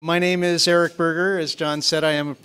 My name is Eric Berger. As John said, I am a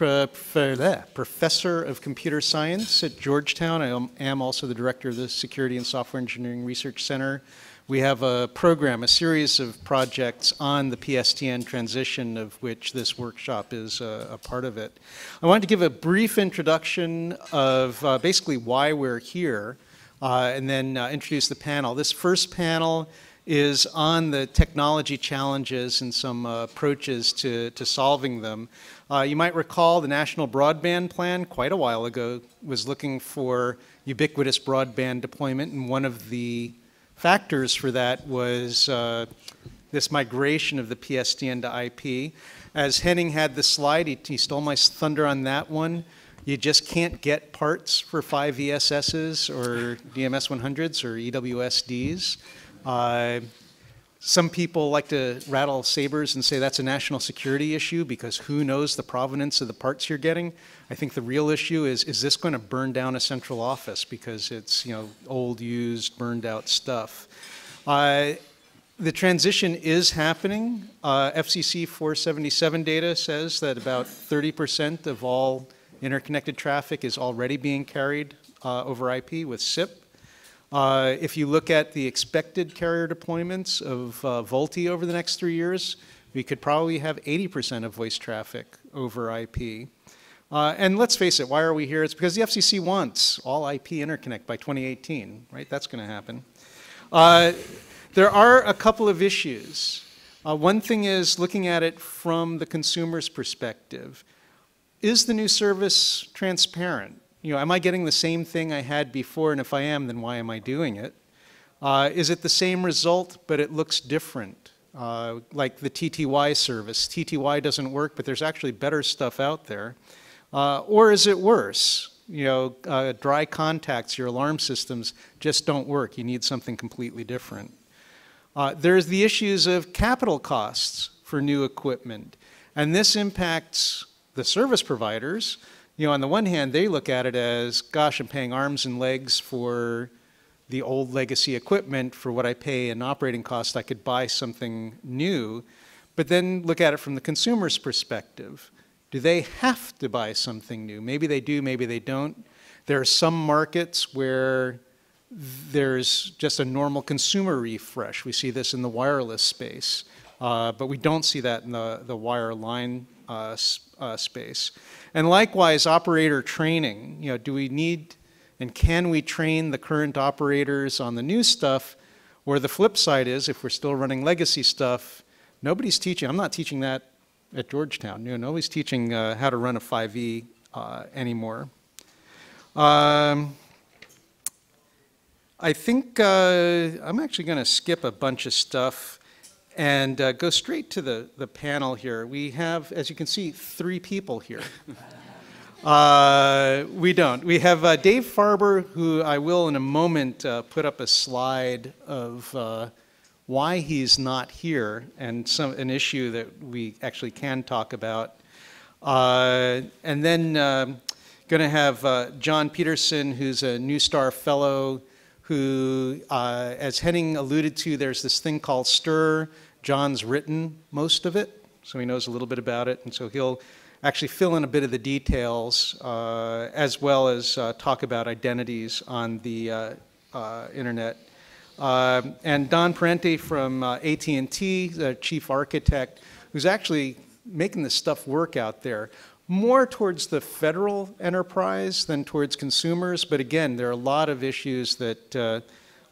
professor of computer science at Georgetown. I am also the director of the Security and Software Engineering Research Center. We have a program, a series of projects on the PSTN transition, of which this workshop is a part of it. I wanted to give a brief introduction of basically why we're here, and then introduce the panel. This first panel is on the technology challenges and some approaches to solving them. You might recall the National Broadband Plan quite a while ago was looking for ubiquitous broadband deployment, and one of the factors for that was this migration of the PSTN to IP. As Henning had the slide, he stole my thunder on that one. You just can't get parts for 5 ESSs or DMS 100s or EWSDs. Some people like to rattle sabers and say that's a national security issue because who knows the provenance of the parts you're getting. I think the real issue is this going to burn down a central office because it's, old, used, burned out stuff. The transition is happening. FCC 477 data says that about 30% of all interconnected traffic is already being carried over IP with SIP. If you look at the expected carrier deployments of VoLTE over the next 3 years, we could probably have 80% of voice traffic over IP. And let's face it, why are we here? It's because the FCC wants all IP interconnect by 2018, right? That's going to happen. There are a couple of issues. One thing is looking at it from the consumer's perspective. Is the new service transparent? Am I getting the same thing I had before? And if I am, then why am I doing it? Is it the same result, but it looks different? Like the TTY service. TTY doesn't work, but there's actually better stuff out there. Or is it worse? Dry contacts, your alarm systems just don't work. You need something completely different. There's the issues of capital costs for new equipment. And this impacts the service providers. On the one hand, they look at it as, gosh, I'm paying arms and legs for the old legacy equipment for what I pay in operating costs. I could buy something new. But then look at it from the consumer's perspective. Do they have to buy something new? Maybe they do, maybe they don't. There are some markets where there's just a normal consumer refresh. We see this in the wireless space. But we don't see that in the wireline space. And likewise, operator training. Do we need and can we train the current operators on the new stuff? Or the flip side is, if we're still running legacy stuff, nobody's teaching. I'm not teaching that at Georgetown. Nobody's teaching how to run a 5E anymore. I think I'm actually going to skip a bunch of stuff and go straight to the panel here. We have, as you can see, 3 people here. We don't. We have Dave Farber, who I will in a moment put up a slide of why he's not here and an issue that we actually can talk about. And then going to have John Peterson, who's a New Star Fellow, who, as Henning alluded to, there's this thing called STIR. John's written most of it, so he knows a little bit about it, and so he'll actually fill in a bit of the details, as well as talk about identities on the internet. And Don Parente from AT&T, the chief architect, who's actually making this stuff work out there, more towards the federal enterprise than towards consumers, but again, there are a lot of issues that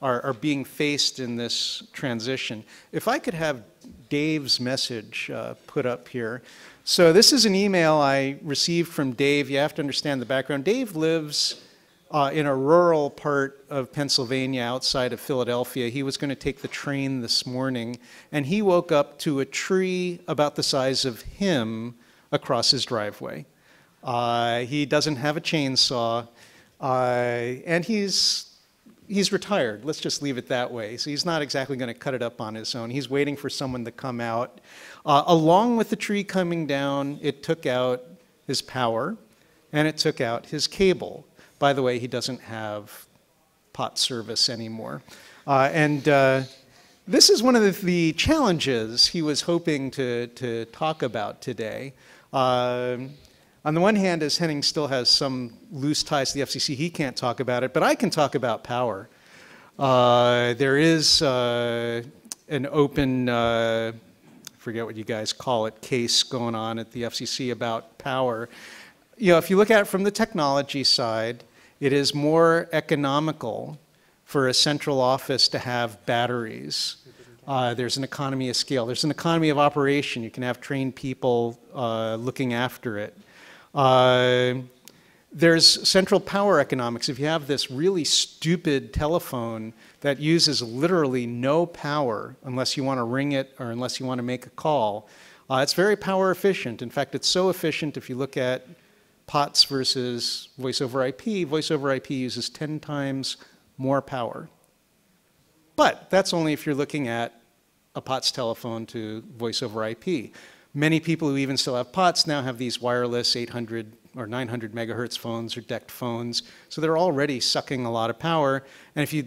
are being faced in this transition. If I could have Dave's message put up here. So this is an email I received from Dave. You have to understand the background. Dave lives in a rural part of Pennsylvania outside of Philadelphia. He was going to take the train this morning, and he woke up to a tree about the size of him across his driveway. He doesn't have a chainsaw, and he's retired. Let's just leave it that way. So he's not exactly going to cut it up on his own. He's waiting for someone to come out. Along with the tree coming down, it took out his power, and it took out his cable. By the way, he doesn't have POT service anymore. And this is one of the challenges he was hoping to talk about today. On the one hand, as Henning still has some loose ties to the FCC, he can't talk about it, but I can talk about power. There is an open, I forget what you guys call it, case going on at the FCC about power. You know, if you look at it from the technology side, it is more economical for a central office to have batteries. There's an economy of scale. There's an economy of operation. You can have trained people looking after it. There's central power economics. If you have this really stupid telephone that uses literally no power unless you want to ring it or unless you want to make a call, it's very power efficient. In fact, it's so efficient if you look at POTS versus voice over IP uses 10 times more power. But that's only if you're looking at a POTS telephone to voice over IP. Many people who even still have POTS now have these wireless 800 or 900 megahertz phones or DECT phones, so they're already sucking a lot of power. And if you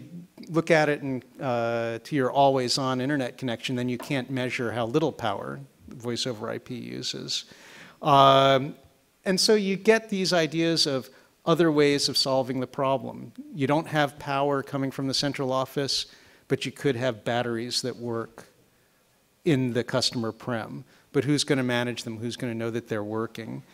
look at it to your always-on internet connection, then you can't measure how little power voice over IP uses. And so you get these ideas of other ways of solving the problem. You don't have power coming from the central office, but you could have batteries that work in the customer prem. But who's going to manage them? Who's going to know that they're working?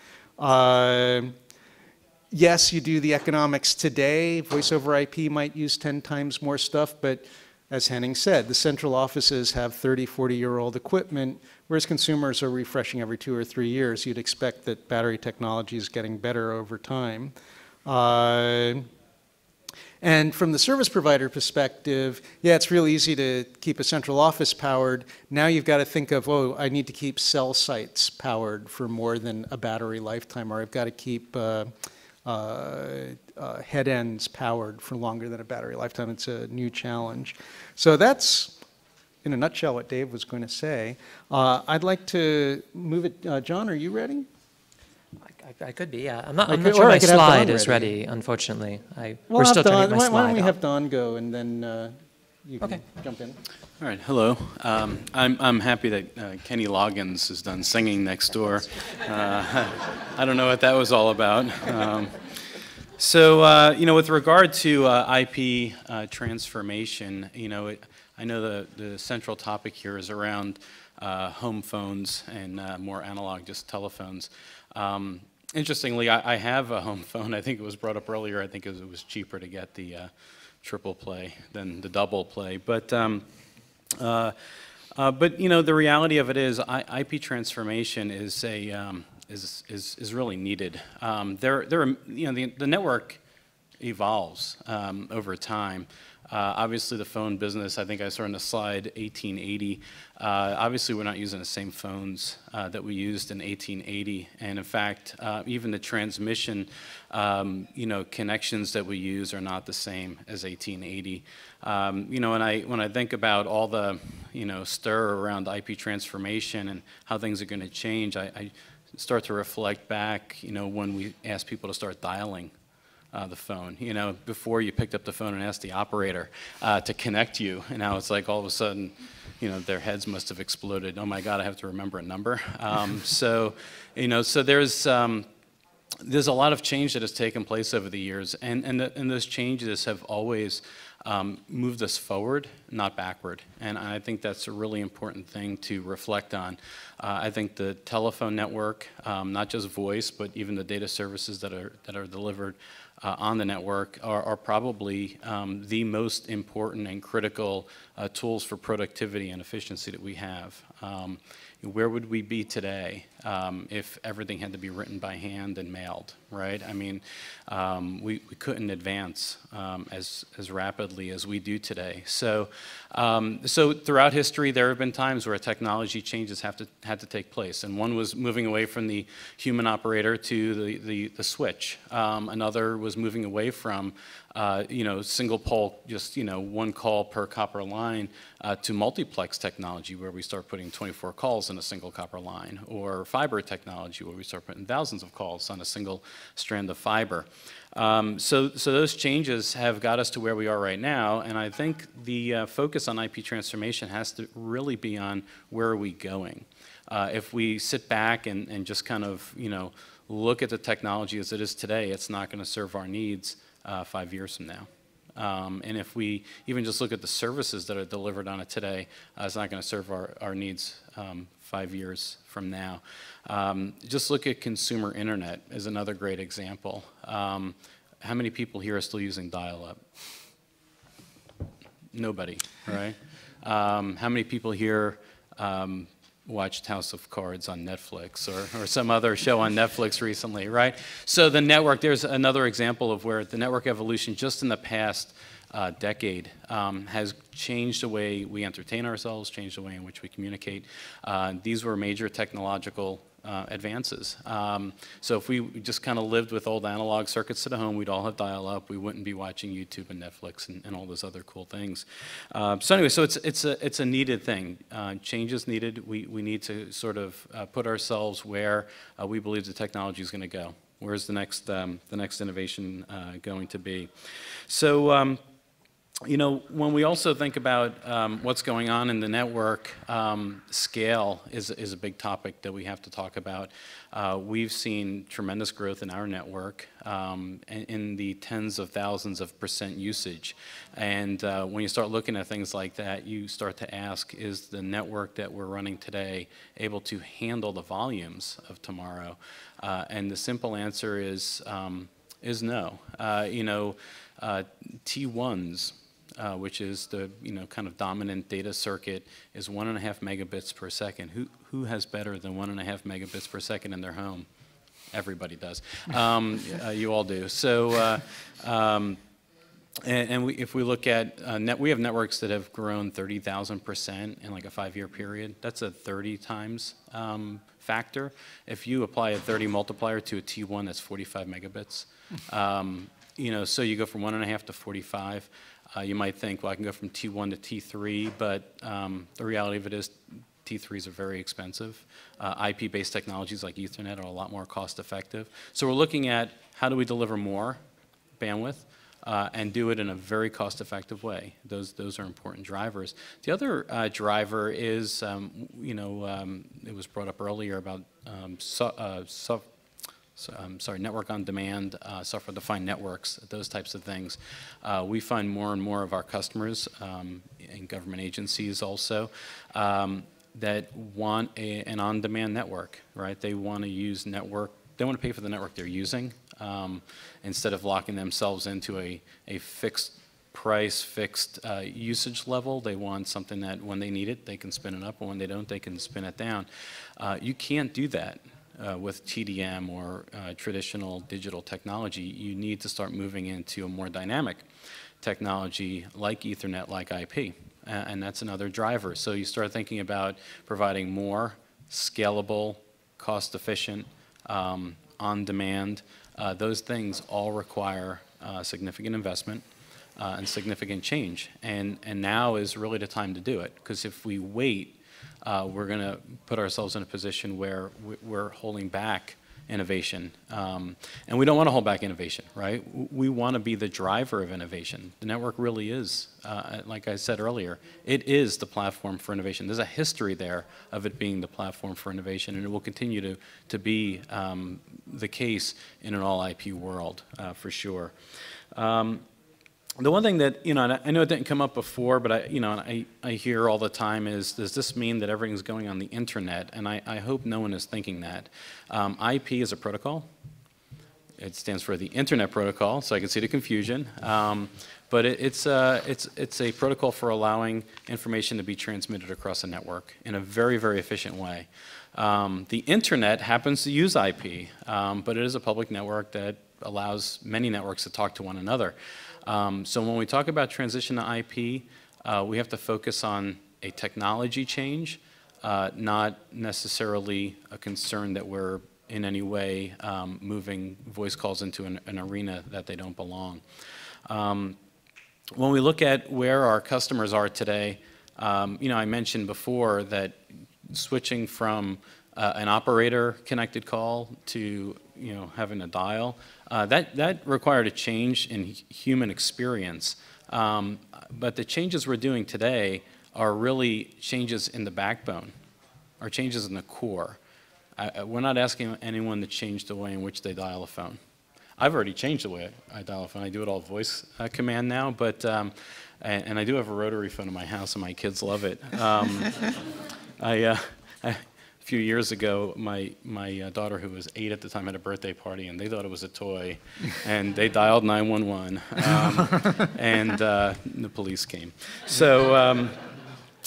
Yes, you do the economics today. Voice over IP might use 10 times more stuff, but as Henning said, the central offices have 30, 40-year-old equipment, whereas consumers are refreshing every 2 or 3 years. You'd expect that battery technology is getting better over time. And from the service provider perspective, yeah, it's real easy to keep a central office powered. Now you've got to think of, oh, I need to keep cell sites powered for more than a battery lifetime, or I've got to keep head ends powered for longer than a battery lifetime. It's a new challenge. So that's, in a nutshell, what Dave was going to say. I'd like to move it. John, are you ready? I could be, yeah. I'm not sure my slide is ready, unfortunately. We're still trying to get my slide. Why don't we have Don go, and then you can jump in. All right, hello. I'm happy that Kenny Loggins is done singing next door. I don't know what that was all about. You know, with regard to IP transformation, you know, I know the central topic here is around home phones and more analog, just telephones. Interestingly, I have a home phone. I think it was brought up earlier. I think it was cheaper to get the triple play than the double play. But you know, the reality of it is, IP transformation is really needed. You know, the network evolves over time. Obviously, the phone business, I think I saw on the slide 1880. Obviously, we're not using the same phones that we used in 1880. And in fact, even the transmission, you know, connections that we use are not the same as 1880. You know, when I think about all the, you know, stir around IP transformation and how things are going to change, I start to reflect back, you know, when we asked people to start dialing the phone. You know, before you picked up the phone and asked the operator to connect you, and now it's like all of a sudden, you know, their heads must have exploded. Oh my God, I have to remember a number. So, you know, so there's a lot of change that has taken place over the years, and those changes have always moved us forward, not backward. And I think that's a really important thing to reflect on. I think the telephone network, not just voice, but even the data services that are delivered on the network are probably the most important and critical tools for productivity and efficiency that we have. Where would we be today if everything had to be written by hand and mailed, right? I mean, we couldn't advance as rapidly as we do today. So throughout history, there have been times where technology changes had to take place, and one was moving away from the human operator to the switch. Another was moving away from you know, single pole, just, you know, one call per copper line to multiplex technology, where we start putting 24 calls in a single copper line, or fiber technology, where we start putting thousands of calls on a single strand of fiber. So those changes have got us to where we are right now, and I think the focus on IP transformation has to really be on where are we going. If we sit back and just kind of, look at the technology as it is today, it's not going to serve our needs 5 years from now. And if we even just look at the services that are delivered on it today, it's not going to serve our needs 5 years from now. Just look at consumer internet as another great example. How many people here are still using dial-up? Nobody, right? How many people here watched House of Cards on Netflix or some other show on Netflix recently, right? So the network, there's another example of where the network evolution just in the past decade has changed the way we entertain ourselves, changed the way in which we communicate. These were major technological advances. So if we just kind of lived with old analog circuits to the home, we'd all have dial-up. We wouldn't be watching YouTube and Netflix and all those other cool things. So anyway, so it's a needed thing. Change is needed. We need to sort of put ourselves where we believe the technology is going to go. Where's the next innovation going to be? So when we also think about what's going on in the network, scale is a big topic that we have to talk about. We've seen tremendous growth in our network in the tens of thousands of % usage. And when you start looking at things like that, you start to ask, is the network that we're running today able to handle the volumes of tomorrow? And the simple answer is no. T1s, which is the kind of dominant data circuit, is 1.5 megabits per second. Who has better than 1.5 megabits per second in their home? Everybody does. You all do. So, if we look at we have networks that have grown 30,000% in like a 5-year period. That's a 30 times factor. If you apply a 30 multiplier to a T1, that's 45 megabits. So you go from 1.5 to 45. You might think, well, I can go from T1 to T3, but the reality of it is T3s are very expensive. IP-based technologies like Ethernet are a lot more cost-effective. So we're looking at how do we deliver more bandwidth and do it in a very cost-effective way. Those are important drivers. The other driver is, it was brought up earlier about network on demand, software-defined networks, those types of things. We find more and more of our customers in government agencies also that want an on-demand network, right? They want to use network. They want to pay for the network they're using instead of locking themselves into a fixed price, fixed usage level. They want something that when they need it, they can spin it up, and when they don't, they can spin it down. You can't do that with TDM or traditional digital technology. You need to start moving into a more dynamic technology like Ethernet, like IP, and that's another driver. So you start thinking about providing more scalable, cost-efficient, on-demand. Those things all require significant investment and significant change, and now is really the time to do it, because if we wait, we're going to put ourselves in a position where we're holding back innovation. And we don't want to hold back innovation, right? We want to be the driver of innovation. The network really is, like I said earlier, it is the platform for innovation. There's a history there of it being the platform for innovation, and it will continue to be the case in an all-IP world, for sure. The one thing that, and I know it didn't come up before, but I hear all the time is, does this mean that everything's going on the internet? And I hope no one is thinking that. IP is a protocol. It stands for the Internet Protocol, so I can see the confusion. But it's a protocol for allowing information to be transmitted across a network in a very, very efficient way. The internet happens to use IP, but it is a public network that allows many networks to talk to one another. So when we talk about transition to IP, we have to focus on a technology change, not necessarily a concern that we're in any way moving voice calls into an arena that they don't belong. When we look at where our customers are today, I mentioned before that switching from an operator connected call to having a dial. That required a change in human experience. But the changes we're doing today are really changes in the backbone, are changes in the core. We're not asking anyone to change the way in which they dial a phone. I've already changed the way I dial a phone. I do it all voice command now, but and I do have a rotary phone in my house, and my kids love it. A few years ago, my daughter, who was 8 at the time, had a birthday party, and they thought it was a toy, and they dialed 911, and the police came. So.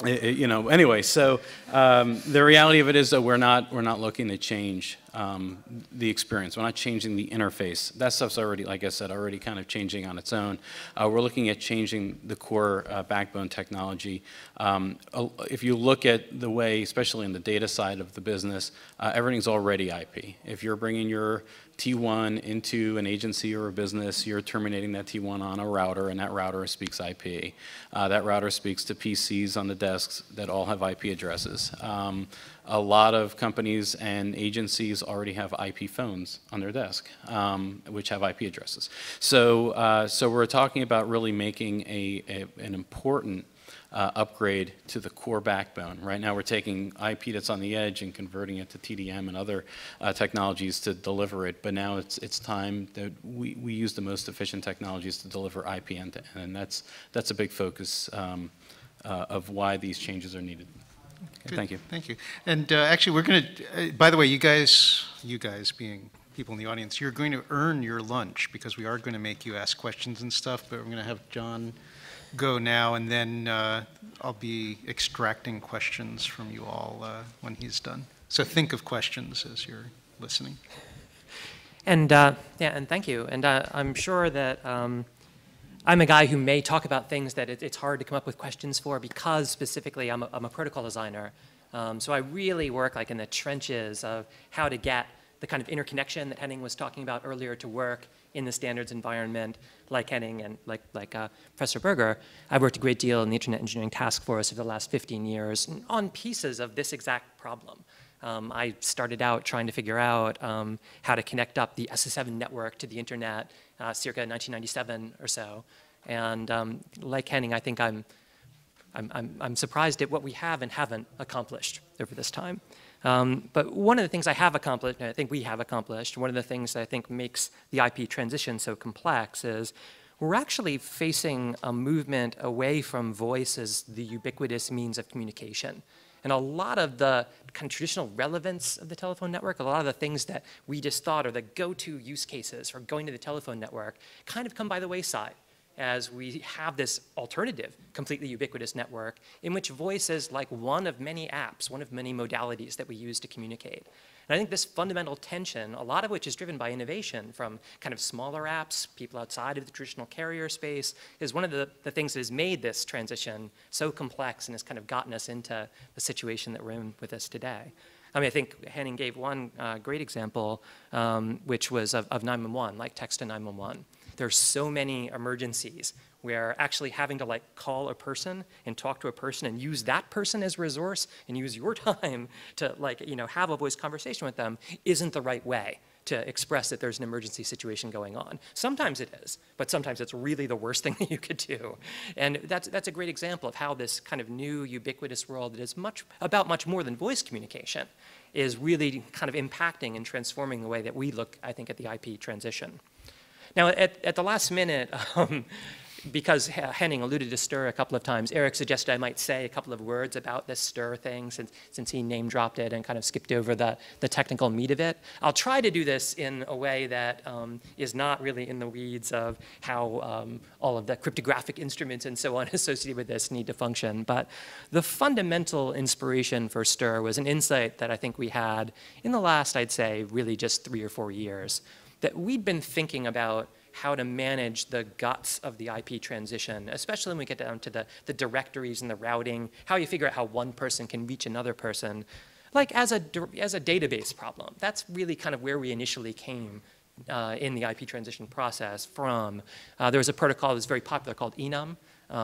Anyway, so the reality of it is that we're not looking to change the experience. We're not changing the interface. That stuff's already, like I said, already kind of changing on its own. We're looking at changing the core backbone technology. If you look at the way, especially in the data side of the business, everything's already IP. If you're bringing your T1 into an agency or a business, you're terminating that T1 on a router, and that router speaks IP. That router speaks to PCs on the desks that all have IP addresses. A lot of companies and agencies already have IP phones on their desk, which have IP addresses. So we're talking about really making an important upgrade to the core backbone. Right now we're taking IP that's on the edge and converting it to TDM and other technologies to deliver it, but now it's time that we use the most efficient technologies to deliver IP end-to-end, and that's a big focus of why these changes are needed. Okay, thank you. Thank you. And actually, we're going to, by the way, you guys being people in the audience, you're going to earn your lunch because we are going to make you ask questions and stuff, but we're going to have John go now, and then I'll be extracting questions from you all when he's done. So think of questions as you're listening. And and thank you. And I'm sure that I'm a guy who may talk about things that it's hard to come up with questions for because specifically I'm a protocol designer. So I really work like in the trenches of how to get the kind of interconnection that Henning was talking about earlier to work in the standards environment, like Henning and like Professor Berger. I've worked a great deal in the Internet Engineering Task Force over the last 15 years on pieces of this exact problem. I started out trying to figure out how to connect up the SS7 network to the Internet circa 1997 or so. And like Henning, I think I'm surprised at what we have and haven't accomplished over this time. But one of the things I have accomplished, and I think we have accomplished, one of the things that I think makes the IP transition so complex is we're actually facing a movement away from voice as the ubiquitous means of communication. And a lot of the kind of traditional relevance of the telephone network, a lot of the things that we just thought are the go-to use cases for going to the telephone network kind of come by the wayside as we have this alternative, completely ubiquitous network in which voice is like one of many apps, one of many modalities that we use to communicate. And I think this fundamental tension, a lot of which is driven by innovation from kind of smaller apps, people outside of the traditional carrier space, is one of the things that has made this transition so complex and has kind of gotten us into the situation that we're in with us today. I mean, I think Henning gave one great example, which was of 911, like text to 911. There's so many emergencies where actually having to like call a person and talk to a person and use that person as a resource and use your time to like, have a voice conversation with them isn't the right way to express that there's an emergency situation going on. Sometimes it is, but sometimes it's really the worst thing that you could do. And that's a great example of how this kind of new ubiquitous world that is much more than voice communication is really kind of impacting and transforming the way that we look, I think, at the IP transition. Now, at the last minute, because Henning alluded to STIR a couple of times, Eric suggested I might say a couple of words about this STIR thing since he name dropped it and kind of skipped over the technical meat of it. I'll try to do this in a way that is not really in the weeds of how all of the cryptographic instruments and so on associated with this need to function. But the fundamental inspiration for STIR was an insight that I think we had in the last, I'd say, really just 3 or 4 years, that we'd been thinking about how to manage the guts of the IP transition, especially when we get down to the directories and the routing, how you figure out how one person can reach another person, like as a database problem. That's really kind of where we initially came in the IP transition process from. There was a protocol that was very popular called enum,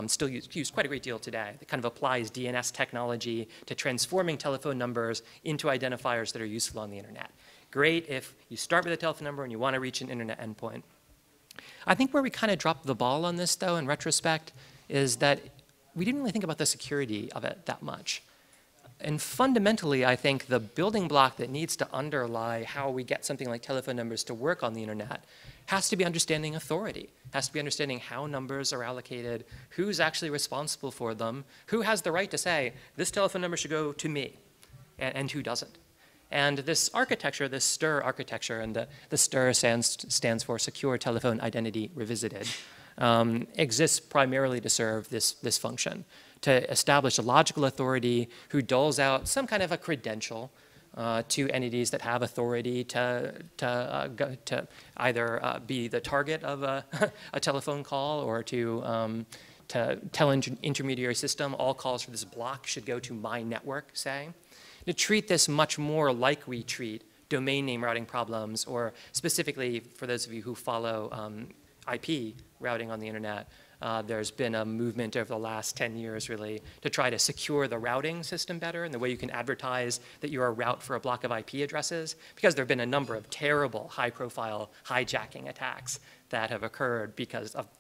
still used quite a great deal today. It kind of applies DNS technology to transforming telephone numbers into identifiers that are useful on the internet. Great if you start with a telephone number and you want to reach an internet endpoint. I think where we kind of dropped the ball on this, though, in retrospect, is that we didn't really think about the security of it that much. And fundamentally, I think the building block that needs to underlie how we get something like telephone numbers to work on the internet has to be understanding authority, has to be understanding how numbers are allocated, who's actually responsible for them, who has the right to say, this telephone number should go to me, and who doesn't. And this architecture, this STIR architecture, and the STIR stands for Secure Telephone Identity Revisited, exists primarily to serve this function, to establish a logical authority who doles out some kind of a credential to entities that have authority to either be the target of a telephone call or to tell intermediary system all calls for this block should go to my network, say. To treat this much more like we treat domain name routing problems, or specifically for those of you who follow IP routing on the internet, there's been a movement over the last 10 years, really, to try to secure the routing system better and the way you can advertise that you're a route for a block of IP addresses, because there have been a number of terrible, high-profile hijacking attacks that have occurred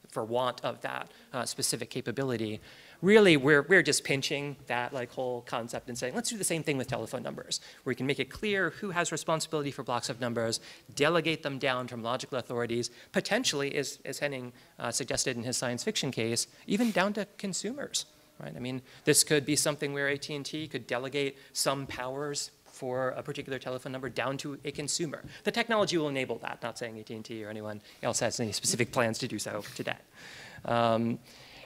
for want of that specific capability. Really, we're just pinching that whole concept and saying, let's do the same thing with telephone numbers, where we can make it clear who has responsibility for blocks of numbers, delegate them down from logical authorities, potentially, as Henning suggested in his science fiction case, even down to consumers, right? I mean, this could be something where AT&T could delegate some powers for a particular telephone number down to a consumer. The technology will enable that, not saying AT&T or anyone else has any specific plans to do so today.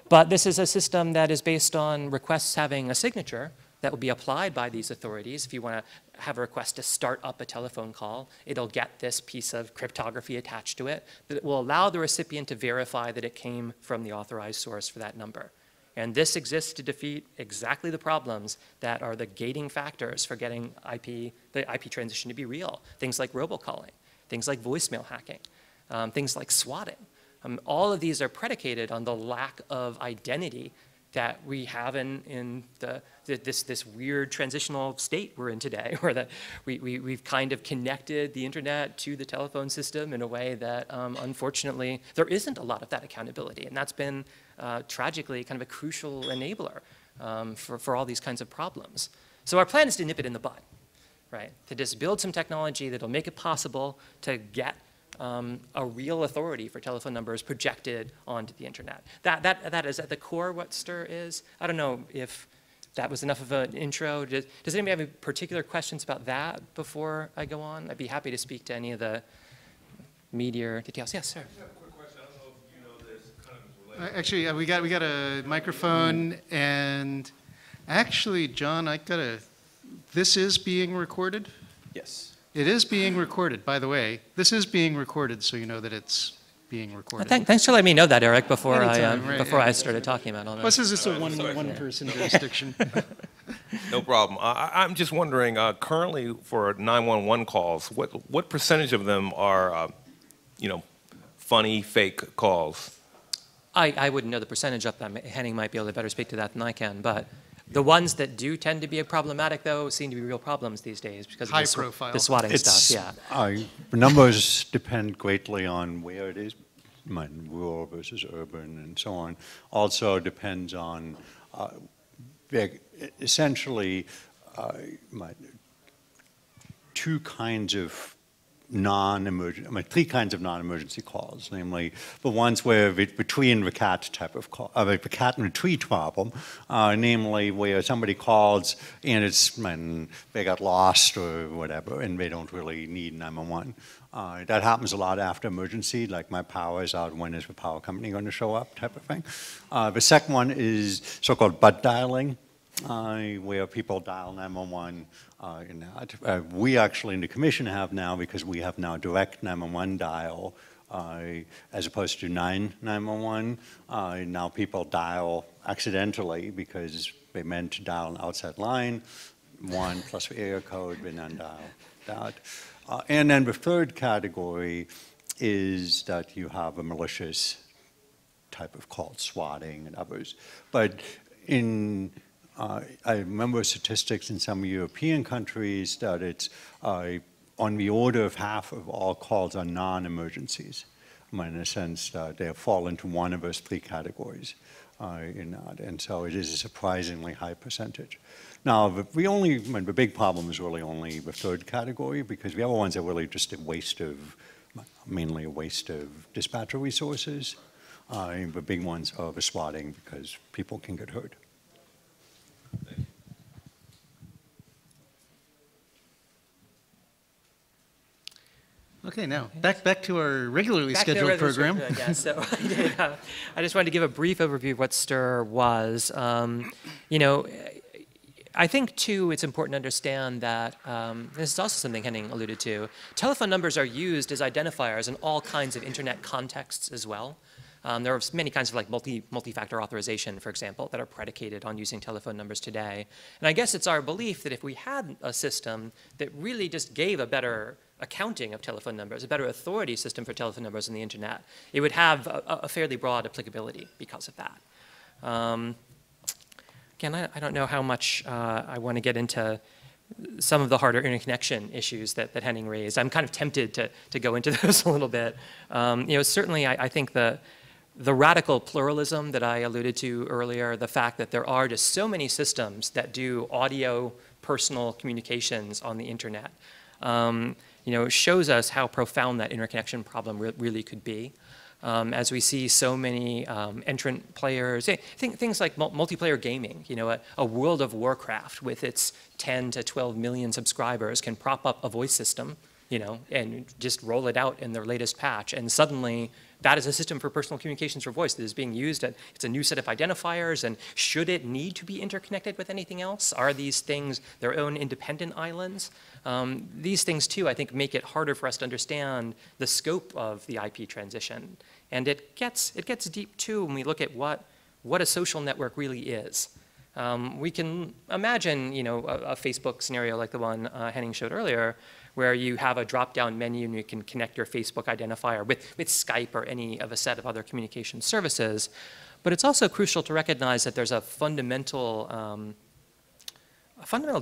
But this is a system that is based on requests having a signature that will be applied by these authorities. If you want to have a request to start up a telephone call, it'll get this piece of cryptography attached to it that will allow the recipient to verify that it came from the authorized source for that number. And this exists to defeat exactly the problems that are the gating factors for getting the IP transition to be real. Things like robocalling, things like voicemail hacking, things like swatting. All of these are predicated on the lack of identity that we have in this weird transitional state we're in today, where that we've kind of connected the internet to the telephone system in a way that, unfortunately, there isn't a lot of that accountability. And that's been, tragically, kind of a crucial enabler for all these kinds of problems. So our plan is to nip it in the bud, right? To just build some technology that'll make it possible to get a real authority for telephone numbers projected onto the internet. That is at the core what STIR is. I don't know if that was enough of an intro. Does anybody have any particular questions about that before I go on? I'd be happy to speak to any of the meatier details. Yes, sir. I have a quick question. I don't know if you know this, kind of related. Actually, we got a microphone, and actually, John, this is being recorded? Yes. It is being recorded, by the way. This is being recorded, so you know that it's being recorded. Thanks for letting me know that, Eric, before Anytime, I started talking about all that. Plus, this is a one-person jurisdiction. No problem. I'm just wondering, currently for 911 calls, what percentage of them are, funny, fake calls? I wouldn't know the percentage of them. Henning might be able to better speak to that than I can, but the ones that do tend to be problematic, though, seem to be real problems these days because of the swatting stuff. Yeah. Numbers depend greatly on where it is, rural versus urban, and so on. Also depends on essentially two kinds of three kinds of non-emergency calls, namely the ones where between the cat type of call, the cat and retrieve problem, namely where somebody calls and it's when they got lost or whatever and they don't really need 911. That happens a lot after emergency, like my power is out, when is the power company going to show up type of thing. The second one is so-called butt dialing, where people dial 911. We actually in the commission have now, because we have now direct 911 dial as opposed to 911. Now people dial accidentally because they meant to dial an outside line, 1 plus the area code, they then dial that. And then the third category is that you have a malicious type of calls, swatting and others. But in I remember statistics in some European countries that it's on the order of half of all calls are non-emergencies. In a sense, they fall into one of those three categories in that, and so it is a surprisingly high percentage. Now, the big problem is really only the third category, because the other ones are really just mainly a waste of dispatcher resources. The big ones are the swatting, because people can get hurt. Okay, now back to our regularly scheduled program. Yeah, so I just wanted to give a brief overview of what STIR was. You know, I think too it's important to understand that this is also something Henning alluded to. Telephone numbers are used as identifiers in all kinds of internet contexts as well. There are many kinds of like multi-factor authorization, for example, that are predicated on using telephone numbers today. And I guess it's our belief that if we had a system that really just gave a better accounting of telephone numbers, a better authority system for telephone numbers on the internet, it would have a fairly broad applicability because of that. Again, I don't know how much I want to get into some of the harder interconnection issues that Henning raised. I'm kind of tempted to go into those a little bit. You know, certainly I think the radical pluralism that I alluded to earlier, the fact that there are just so many systems that do audio personal communications on the internet, you know, shows us how profound that interconnection problem really could be. As we see so many entrant players, things like multiplayer gaming, you know, a World of Warcraft with its 10 to 12 million subscribers can prop up a voice system, you know, and just roll it out in their latest patch. And suddenly that is a system for personal communications for voice that is being used. It's a new set of identifiers. And should it need to be interconnected with anything else? Are these things their own independent islands? These things, too, I think, make it harder for us to understand the scope of the IP transition. And it gets deep, too, when we look at what a social network really is. We can imagine, you know, a Facebook scenario like the one Henning showed earlier, where you have a drop-down menu and you can connect your Facebook identifier with Skype or any of a set of other communication services. But it's also crucial to recognize that there's a fundamental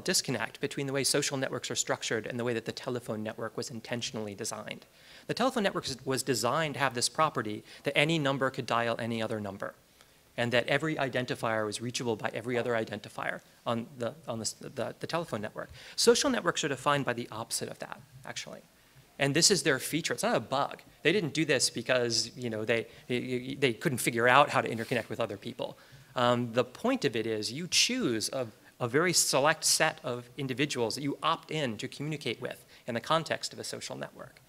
disconnect between the way social networks are structured and the way that the telephone network was intentionally designed. The telephone network was designed to have this property that any number could dial any other number, and that every identifier was reachable by every other identifier on the telephone network. Social networks are defined by the opposite of that, actually. And this is their feature. It's not a bug. They didn't do this because, you know, they couldn't figure out how to interconnect with other people. The point of it is you choose a very select set of individuals that you opt in to communicate with in the context of a social network.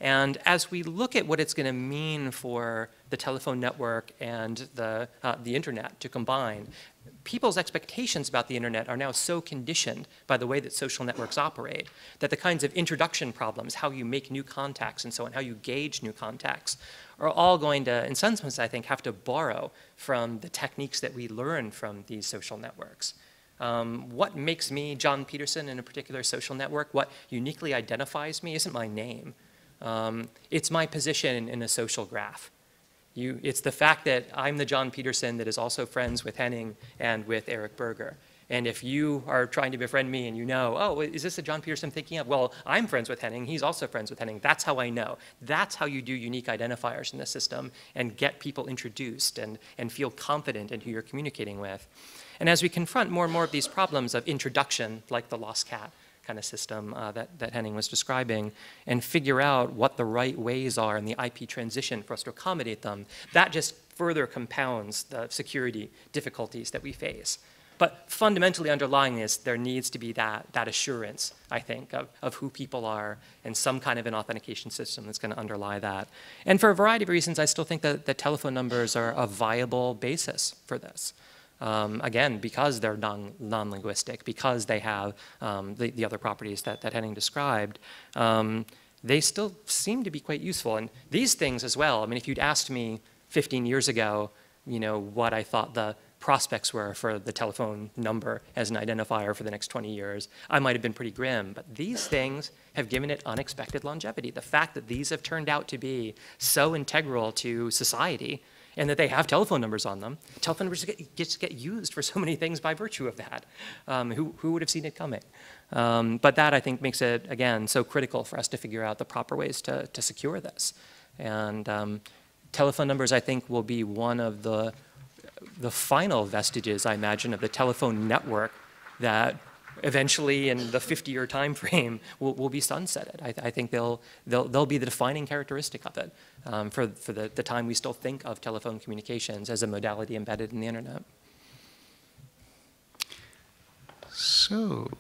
And as we look at what it's going to mean for the telephone network and the internet to combine, people's expectations about the internet are now so conditioned by the way that social networks operate that the kinds of introduction problems, how you make new contacts and so on, how you gauge new contacts, are all going to, in some sense, I think, have to borrow from the techniques that we learn from these social networks. What makes me John Peterson in a particular social network, what uniquely identifies me, isn't my name. It's my position in a social graph. It's the fact that I'm the John Peterson that is also friends with Henning and with Eric Berger. And if you are trying to befriend me and you know, oh, is this the John Peterson I'm thinking of? Well, I'm friends with Henning. He's also friends with Henning. That's how I know. That's how you do unique identifiers in the system and get people introduced and feel confident in who you're communicating with. And as we confront more and more of these problems of introduction, like the lost cat kind of system that Henning was describing, and figure out what the right ways are in the IP transition for us to accommodate them, that just further compounds the security difficulties that we face. But fundamentally underlying this, there needs to be that assurance, I think, of who people are and some kind of an authentication system that's going to underlie that. And for a variety of reasons, I still think that telephone numbers are a viable basis for this. Again, because they're non-linguistic, because they have the other properties that Henning described, they still seem to be quite useful. And these things as well, I mean, if you'd asked me 15 years ago, you know, what I thought the prospects were for the telephone number as an identifier for the next 20 years, I might have been pretty grim. But these things have given it unexpected longevity. The fact that these have turned out to be so integral to society and that they have telephone numbers on them. Telephone numbers just get used for so many things by virtue of that. Who would have seen it coming? But that, I think, makes it, again, so critical for us to figure out the proper ways to secure this. And telephone numbers, I think, will be one of the final vestiges, I imagine, of the telephone network that eventually, in the 50-year time frame, will be sunsetted. I think they'll be the defining characteristic of it for the time we still think of telephone communications as a modality embedded in the internet. So,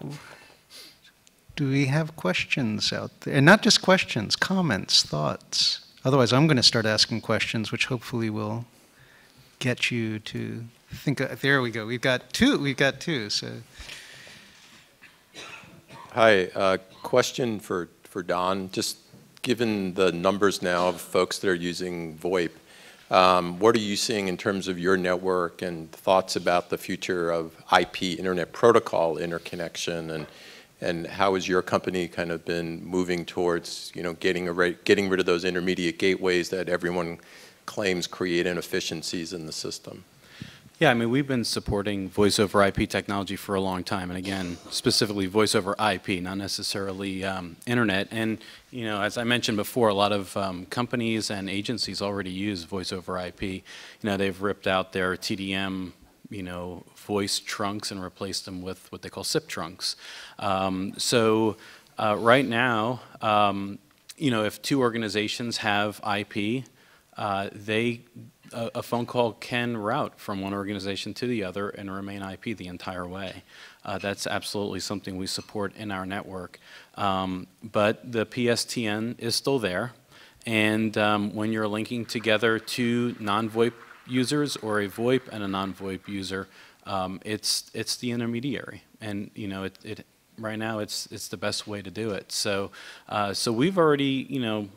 do we have questions out there? And not just questions, comments, thoughts. Otherwise, I'm going to start asking questions, which hopefully will get you to think. There we go. We've got two. So. Hi, question for Don. Just given the numbers now of folks that are using VoIP, what are you seeing in terms of your network and thoughts about the future of IP, Internet Protocol interconnection, and how has your company kind of been moving towards, getting rid of those intermediate gateways that everyone claims create inefficiencies in the system? Yeah, I mean, we've been supporting voice over IP technology for a long time, and again, specifically voice over IP, not necessarily internet. And as I mentioned before, a lot of companies and agencies already use voice over IP. They've ripped out their TDM, voice trunks and replaced them with what they call SIP trunks. So right now, if two organizations have IP, a phone call can route from one organization to the other and remain IP the entire way. That's absolutely something we support in our network. But the PSTN is still there. And when you're linking together two non-VoIP users or a VoIP and a non-VoIP user, it's the intermediary. And right now it's the best way to do it. So we've already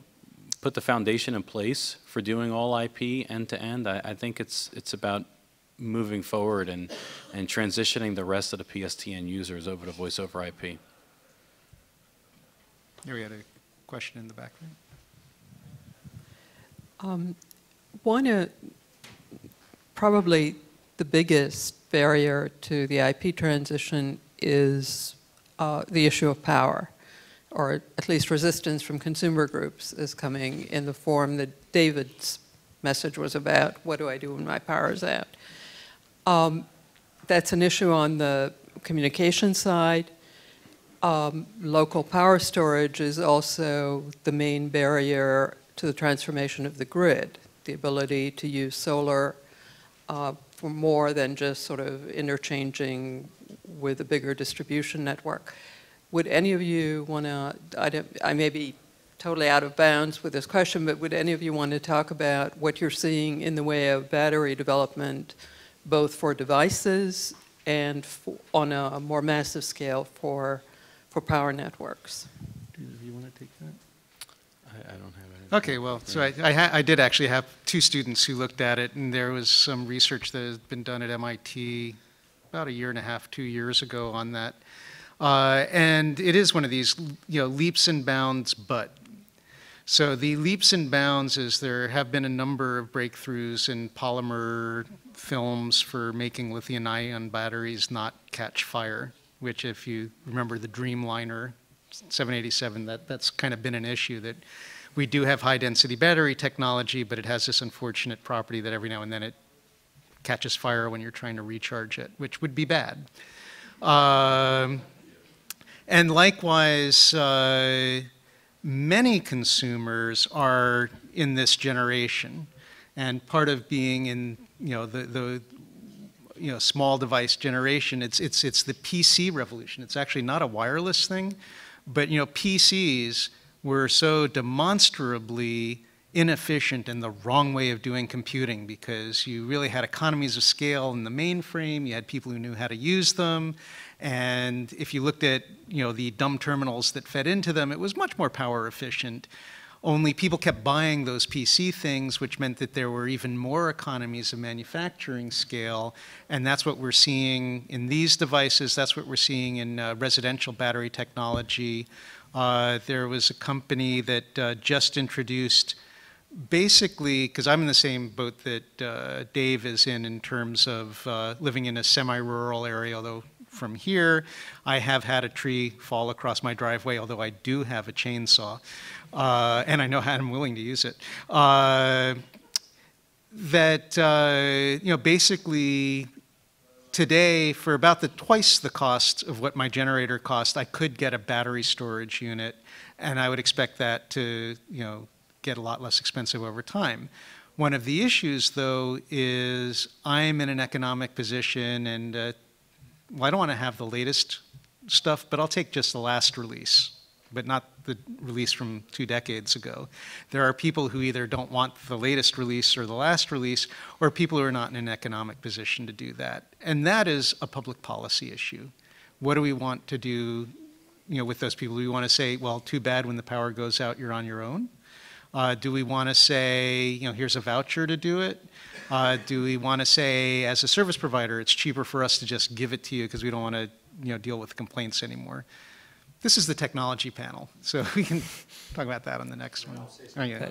put the foundation in place for doing all IP end to end. I think it's about moving forward and transitioning the rest of the PSTN users over to voice over IP. Here we had a question in the back there. Probably the biggest barrier to the IP transition is the issue of power, or at least resistance from consumer groups is coming in the form that David's message was about. What do I do when my power is out? That's an issue on the communication side. Local power storage is also the main barrier to the transformation of the grid, the ability to use solar for more than just sort of interchanging with a bigger distribution network. Would any of you want to, I may be totally out of bounds with this question, but would any of you want to talk about what you're seeing in the way of battery development, both for devices and on a more massive scale for power networks? Do you want to take that? I don't have anything. Okay, well, so I did actually have two students who looked at it, and there was some research that has been done at MIT about 1.5 years, 2 years ago on that. And it is one of these, leaps and bounds, but. So the leaps and bounds is there have been a number of breakthroughs in polymer films for making lithium-ion batteries not catch fire, which if you remember the Dreamliner 787, that's kind of been an issue, that we do have high-density battery technology, but it has this unfortunate property that every now and then it catches fire when you're trying to recharge it, which would be bad. And likewise, many consumers are in this generation, and part of being in the small device generation, it's the PC revolution. It's actually not a wireless thing, but PCs were so demonstrably inefficient and the wrong way of doing computing, because you really had economies of scale in the mainframe. You had people who knew how to use them. And if you looked at the dumb terminals that fed into them, it was much more power efficient. Only people kept buying those PC things, which meant that there were even more economies of manufacturing scale. And that's what we're seeing in these devices. That's what we're seeing in residential battery technology. There was a company that just introduced Basically, because I'm in the same boat that Dave is in terms of living in a semi-rural area, although from here, I have had a tree fall across my driveway, although I do have a chainsaw, and I know how I'm willing to use it. Basically, today, for about twice the cost of what my generator cost, I could get a battery storage unit, and I would expect that to, get a lot less expensive over time. One of the issues, though, is I'm in an economic position, and well, I don't want to have the latest stuff, but I'll take just the last release, but not the release from 2 decades ago. There are people who either don't want the latest release or the last release, or people who are not in an economic position to do that. And that is a public policy issue. What do we want to do, with those people? Do we want to say, well, too bad, when the power goes out, you're on your own? Do we want to say, here's a voucher to do it? Do we want to say, as a service provider, it's cheaper for us to just give it to you because we don't want to, deal with complaints anymore? This is the technology panel, so we can talk about that on the next one. Oh, yeah.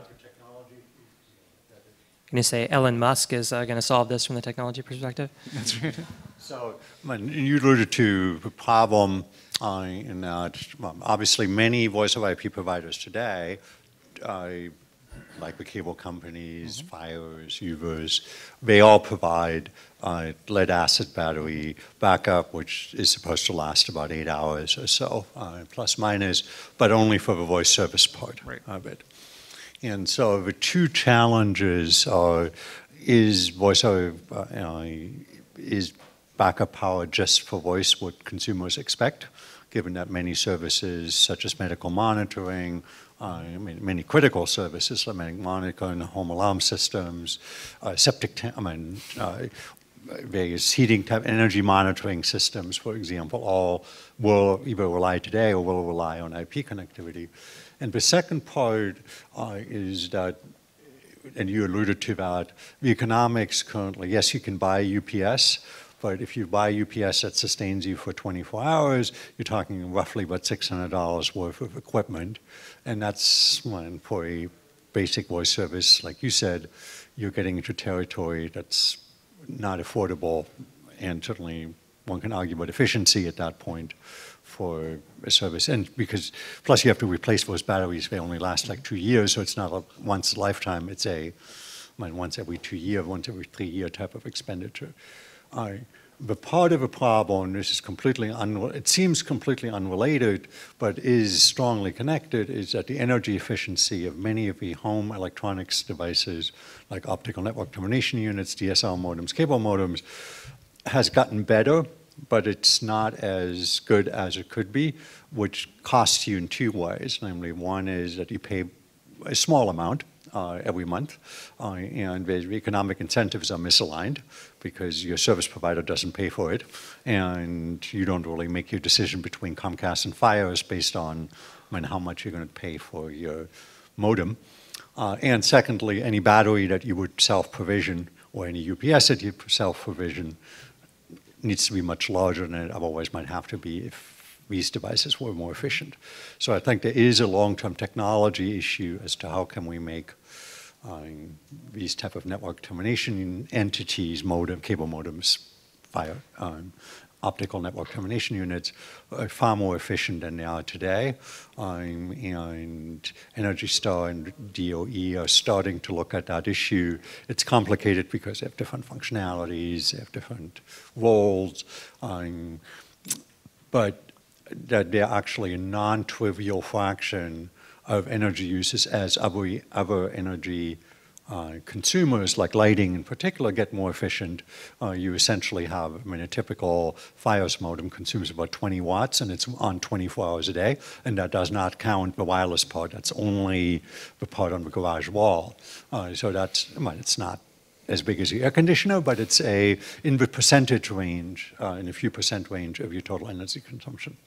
Can you say Elon Musk is going to solve this from the technology perspective? That's right. So, you alluded to the problem in that obviously many voice over IP providers today, like the cable companies, Fios, Uvers, they all provide lead-acid battery backup, which is supposed to last about 8 hours or so, plus minus, but only for the voice service part of it. And so the two challenges are, is backup power just for voice what consumers expect, given that many services such as medical monitoring, many critical services like monitoring, home alarm systems, various heating type energy monitoring systems, for example, all will either rely today or will rely on IP connectivity. And the second part is that, and you alluded to that, the economics currently, yes, you can buy UPS, but if you buy UPS that sustains you for 24 hours, you're talking roughly about $600 worth of equipment. And that's when, for a basic voice service, like you said, you're getting into territory that's not affordable, and certainly one can argue about efficiency at that point for a service. And because, plus you have to replace those batteries, they only last like 2 years, so it's not a once a lifetime, it's a once every 2 year, once every 3 year type of expenditure. The part of the problem, this is it seems completely unrelated, but is strongly connected, is that the energy efficiency of many of the home electronics devices, like optical network termination units, DSL modems, cable modems, has gotten better, but it's not as good as it could be, which costs you in 2 ways. Namely, one is that you pay a small amount every month, and the economic incentives are misaligned because your service provider doesn't pay for it, and you don't really make your decision between Comcast and Fios based on how much you're going to pay for your modem. And secondly, any battery that you would self-provision or any UPS that you self-provision needs to be much larger than it otherwise might have to be if these devices were more efficient. So I think there is a long-term technology issue as to how can we make these type of network termination entities, cable modems, optical network termination units, are far more efficient than they are today. And Energy Star and DOE are starting to look at that issue. It's complicated because they have different functionalities, they have different roles, but that they're actually a non-trivial fraction of energy uses as other energy consumers, like lighting in particular, get more efficient. You essentially have, a typical Fios modem consumes about 20 watts, and it's on 24 hours a day, and that does not count the wireless part. That's only the part on the garage wall. So that's, it's not as big as the air conditioner, but it's in the percentage range, in a few % range of your total energy consumption.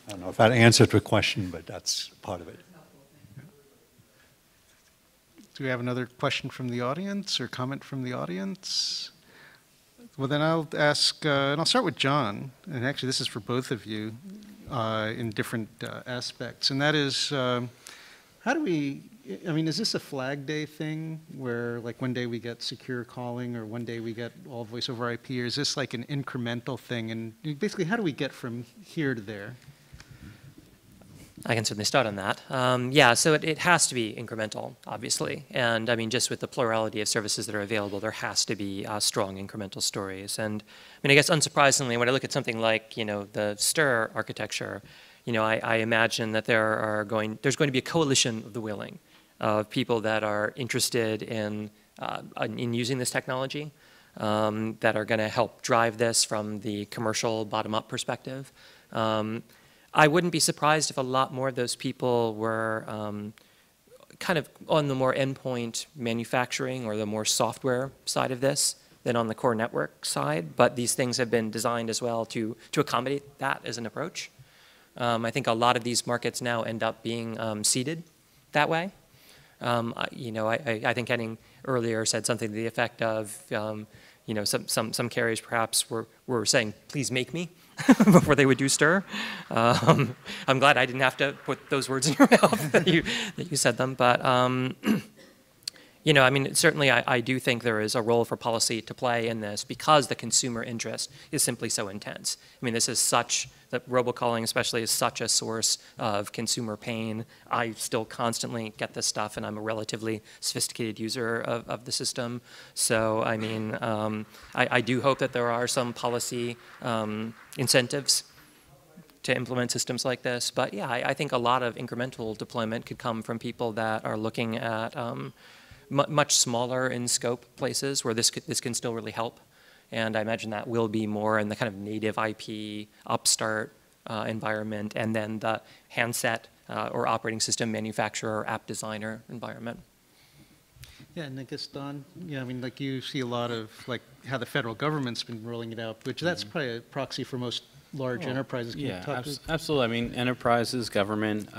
I don't know if that answered the question, but that's part of it. Do we have another question from the audience or comment from the audience? Well, then I'll ask, and I'll start with John, and actually this is for both of you in different aspects, and that is, how do we I mean, is this a Flag Day thing where like one day we get secure calling or one day we get all voice over IP, or is this like an incremental thing? And basically, how do we get from here to there? I can certainly start on that. Yeah, so it has to be incremental, obviously. And I mean, just with the plurality of services that are available, there has to be strong incremental stories. And I mean, I guess unsurprisingly, when I look at something like, the STIR architecture, I imagine that there's going to be a coalition of the willing, of people that are interested in using this technology, that are going to help drive this from the commercial bottom-up perspective. I wouldn't be surprised if a lot more of those people were kind of on the more endpoint manufacturing or the more software side of this than on the core network side. But these things have been designed as well to accommodate that as an approach. I think a lot of these markets now end up being seeded that way. I think Henning earlier said something to the effect of, some carriers perhaps were saying, please make me, before they would do STIR. I'm glad I didn't have to put those words in your mouth that you said them. But, I mean, certainly I do think there is a role for policy to play in this because the consumer interest is simply so intense. I mean, that robocalling especially is such a source of consumer pain. I still constantly get this stuff, and I'm a relatively sophisticated user of the system. So, I mean, I do hope that there are some policy incentives to implement systems like this. But yeah, I think a lot of incremental deployment could come from people that are looking at much smaller in scope places where this can still really help. And I imagine that will be more in the kind of native IP upstart environment, and then the handset or operating system manufacturer, app designer environment. Yeah, and I guess, Don, I mean, like you see a lot of like how the federal government's been rolling it out, which that's probably a proxy for most large enterprises. Can Yeah, absolutely. I mean, enterprises, government,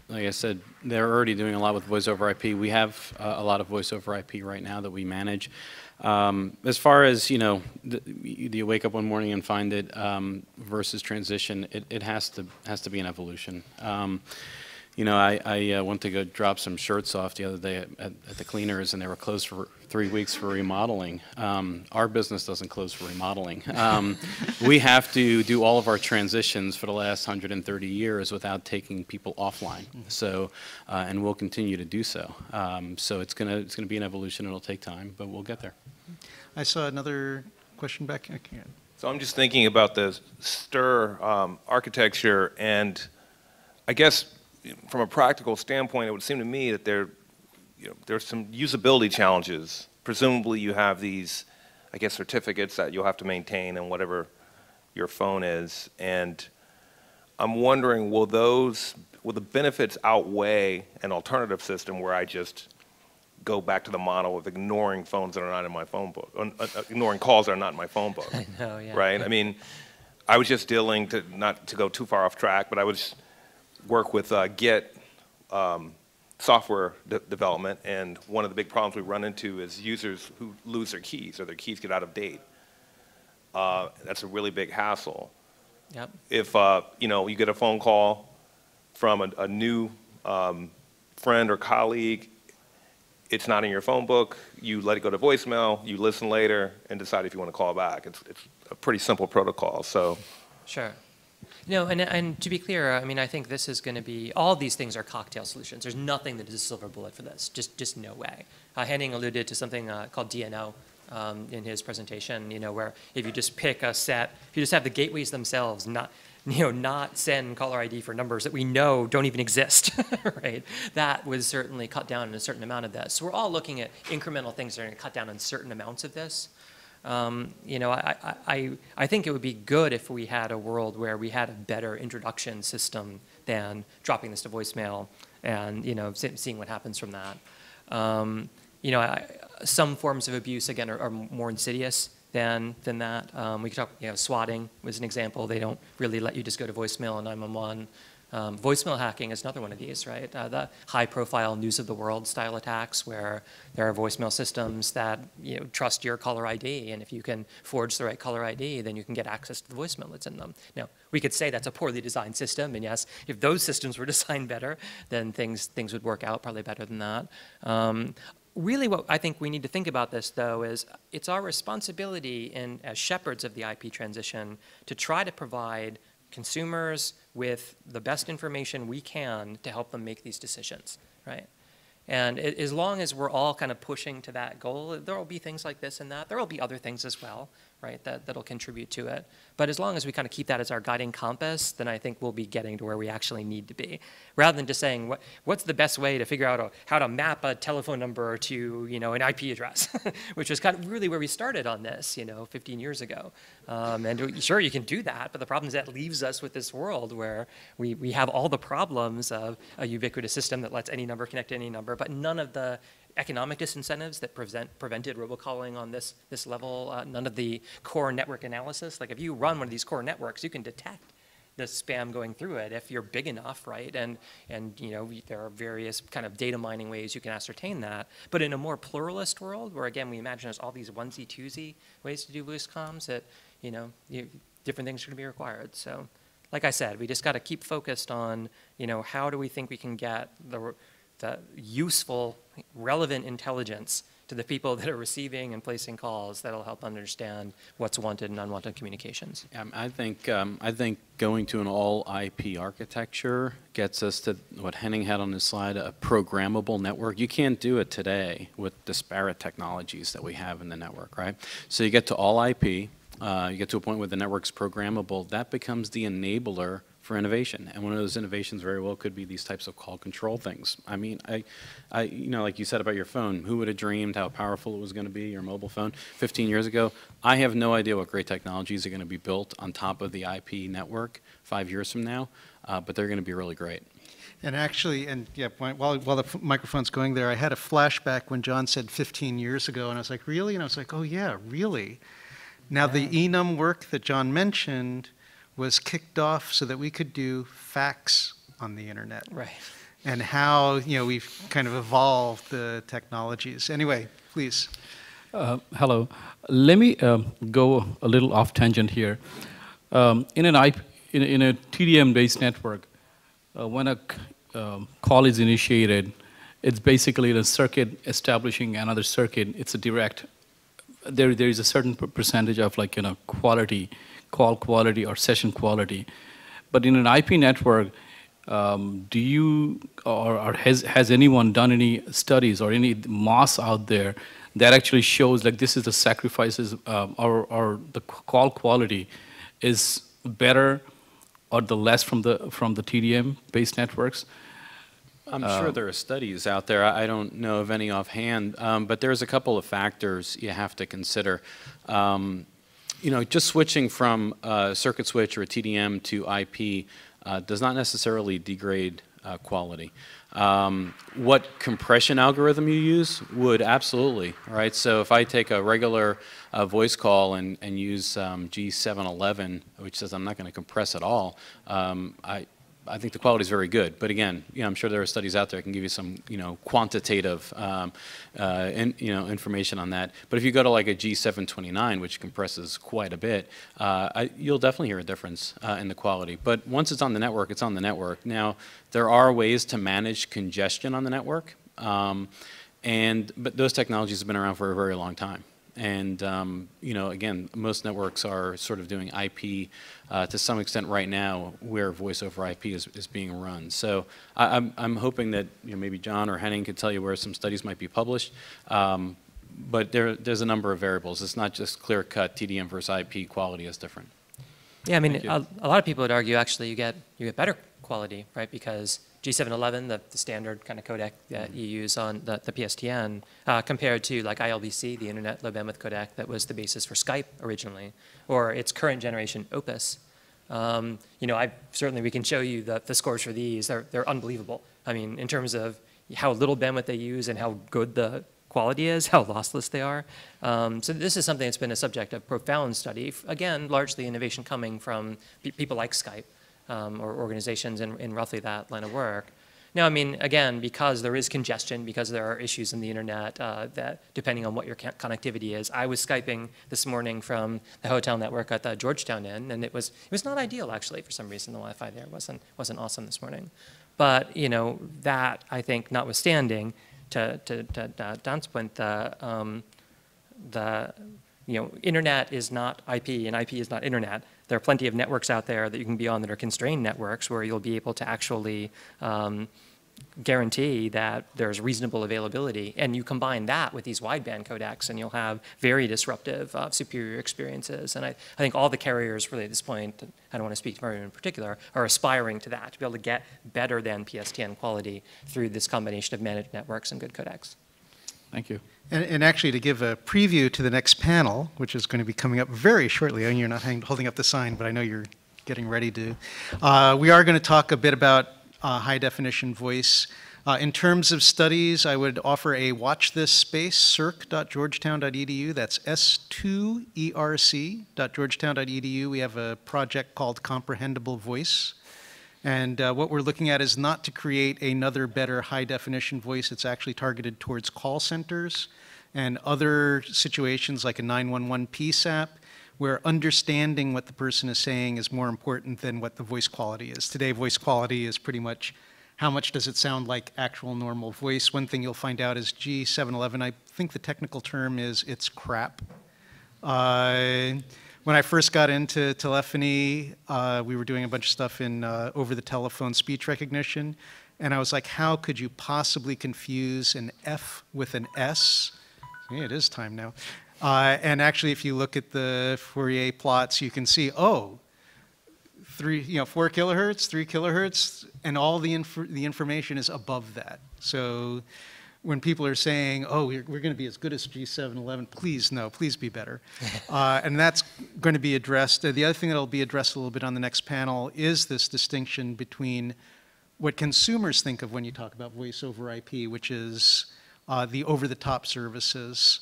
like I said, they're already doing a lot with voice over IP. We have a lot of voice over IP right now that we manage. As far as, do you wake up one morning and find it versus transition, it has to be an evolution. I went to go drop some shirts off the other day at the cleaners, and they were closed for 3 weeks for remodeling. Our business doesn't close for remodeling. We have to do all of our transitions for the last 130 years without taking people offline. So, and we'll continue to do so. So it's gonna be an evolution. It'll take time, but we'll get there. I saw another question back. So I'm just thinking about the STIR architecture, and I guess from a practical standpoint, it would seem to me that there's some usability challenges. Presumably you have these, I guess, certificates that you'll have to maintain in whatever your phone is, and I'm wondering, will the benefits outweigh an alternative system where I just go back to the model of ignoring phones that are not in my phone book, ignoring calls that are not in my phone book? I know, yeah. Right? I mean, I was just dealing, not to go too far off track, but I was work with Git software development, and one of the big problems we run into is users who lose their keys or their keys get out of date. That's a really big hassle. Yep. If you get a phone call from a new friend or colleague, it's not in your phone book, you let it go to voicemail, you listen later and decide if you want to call back. It's a pretty simple protocol. So. Sure. No, and to be clear, I mean, I think this is going to be, all these things are cocktail solutions. There's nothing that is a silver bullet for this, just no way. Henning alluded to something called DNO in his presentation, where if you just pick a set, if you just have the gateways themselves, not send caller ID for numbers that we know don't even exist, right? That would certainly cut down on a certain amount of this. So we're all looking at incremental things that are going to cut down on certain amounts of this. I think it would be good if we had a world where we had a better introduction system than dropping this to voicemail and seeing what happens from that. Some forms of abuse again are more insidious than that. We could talk. Swatting was an example. They don't really let you just go to voicemail on 911. Voicemail hacking is another one of these, right? The high-profile news of the world style attacks where there are voicemail systems that trust your caller ID, and if you can forge the right caller ID, then you can get access to the voicemail that's in them. Now, we could say that's a poorly designed system, and yes, if those systems were designed better, then things would work out probably better than that. Really what I think we need to think about this, though, is it's our responsibility as shepherds of the IP transition to try to provide consumers with the best information we can to help them make these decisions, right? And as long as we're all kind of pushing to that goal, there will be things like this and that. There will be other things as well, right, that'll contribite to it. But as long as we kind of keep that as our guiding compass, then I think we'll be getting to where we actually need to be. Rather than just saying, what's the best way to figure out how to map a telephone number to, an IP address, which is kind of really where we started on this, 15 years ago. And sure, you can do that, but the problem is that leaves us with this world where we have all the problems of a ubiquitous system that lets any number connect to any number, but none of the economic disincentives that prevented robocalling on this level, none of the core network analysis. Like if you run one of these core networks, you can detect the spam going through it if you're big enough, right? And there are various kind of data mining ways you can ascertain that. But in a more pluralist world, where again we imagine there's all these onesie twosie ways to do voice comms, that different things are going to be required. So, like I said, we just got to keep focused on how do we think we can get the useful, relevant intelligence to the people that are receiving and placing calls that'll help understand what's wanted and unwanted communications. I think going to an all IP architecture gets us to what Henning had on his slide, a programmable network. You can't do it today with disparate technologies that we have in the network, right? So you get to all IP, you get to a point where the network's programmable. That becomes the enabler for innovation, and one of those innovations very well could be these types of call control things. I mean, like you said about your phone, who would have dreamed how powerful it was going to be, your mobile phone, 15 years ago? I have no idea what great technologies are going to be built on top of the IP network 5 years from now, but they're going to be really great. And actually, while the microphone's going there, I had a flashback when John said 15 years ago, and I was like, really? And I was like, oh yeah, really? Now the enum work that John mentioned was kicked off so that we could do fax on the internet. Right. And how, we've kind of evolved the technologies. Anyway, please. Hello. Let me go a little off tangent here. In a TDM-based network, when a call is initiated, it's basically a circuit establishing another circuit. It's a direct. There is a certain percentage of quality, call quality or session quality. But in an IP network, do you or has anyone done any studies or any MOS out there that actually shows this is the sacrifices or the call quality is better or the less from the TDM-based networks? I'm sure there are studies out there. I don't know of any offhand, but there's a couple of factors you have to consider. Just switching from a circuit switch or a TDM to IP does not necessarily degrade quality. What compression algorithm you use would absolutely, right? So if I take a regular voice call and use G711, which says I'm not going to compress at all, I think the quality is very good. But again, I'm sure there are studies out there that can give you some, quantitative, information on that. But if you go to like a G729, which compresses quite a bit, you'll definitely hear a difference in the quality. But once it's on the network, it's on the network. Now, there are ways to manage congestion on the network, but those technologies have been around for a very long time. And again, most networks are sort of doing IP to some extent right now, where voice over IP is being run. So I'm hoping that maybe John or Henning could tell you where some studies might be published. But there's a number of variables. It's not just clear-cut TDM versus IP quality is different. Yeah, I mean, a lot of people would argue actually you get better quality, right? Because G711, the standard kind of codec that you use on the PSTN, compared to like ILBC, the Internet Low Bandwidth Codec that was the basis for Skype originally, or its current generation Opus. Certainly we can show you the scores for these. They're unbelievable. I mean, in terms of how little bandwidth they use and how good the quality is, how lossless they are. So this is something that's been a subject of profound study. Again, largely innovation coming from people like Skype. or organizations in roughly that line of work. Now, I mean, again, because there is congestion, because there are issues in the internet that, depending on what your connectivity is, I was Skyping this morning from the hotel network at the Georgetown Inn, and it was not ideal, actually, for some reason. The Wi-Fi there wasn't awesome this morning. But, you know, that, I think, notwithstanding, to Don's point, internet is not IP, and IP is not internet. There are plenty of networks out there that you can be on that are constrained networks where you'll be able to actually guarantee that there's reasonable availability. And you combine that with these wideband codecs, and you'll have very disruptive, superior experiences. And I think all the carriers really at this point, I don't want to speak to Mario in particular, are aspiring to that, to be able to get better than PSTN quality through this combination of managed networks and good codecs. Thank you. And actually, to give a preview to the next panel, which is going to be coming up very shortly, and you're not holding up the sign, but I know you're getting ready to, we are going to talk a bit about high-definition voice. In terms of studies, I would offer a watch this space, circ.georgetown.edu. That's s2erc.georgetown.edu. We have a project called Comprehensible Voice. And what we're looking at is not to create another better high-definition voice. It's actually targeted towards call centers and other situations like a 911 PSAP, where understanding what the person is saying is more important than what the voice quality is. Today, voice quality is pretty much how much does it sound like actual normal voice. One thing you'll find out is G711, I think the technical term is it's crap. When I first got into telephony, we were doing a bunch of stuff in over-the-telephone speech recognition, and I was like, how could you possibly confuse an F with an S? Yeah, it is time now. And actually, if you look at the Fourier plots, you can see, oh, 4 kilohertz, 3 kilohertz, and all the information is above that. So when people are saying, oh, we're going to be as good as G711, please, no, please be better. And that's going to be addressed. The other thing that will be addressed a little bit on the next panel is this distinction between what consumers think of when you talk about voice over IP, which is the over-the-top services,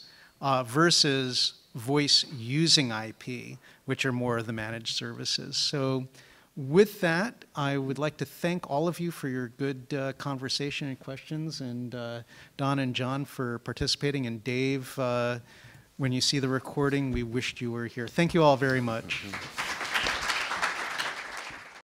versus voice using IP, which are more of the managed services. So with that, I would like to thank all of you for your good conversation and questions, and Don and John for participating, and Dave, when you see the recording, we wished you were here. Thank you all very much.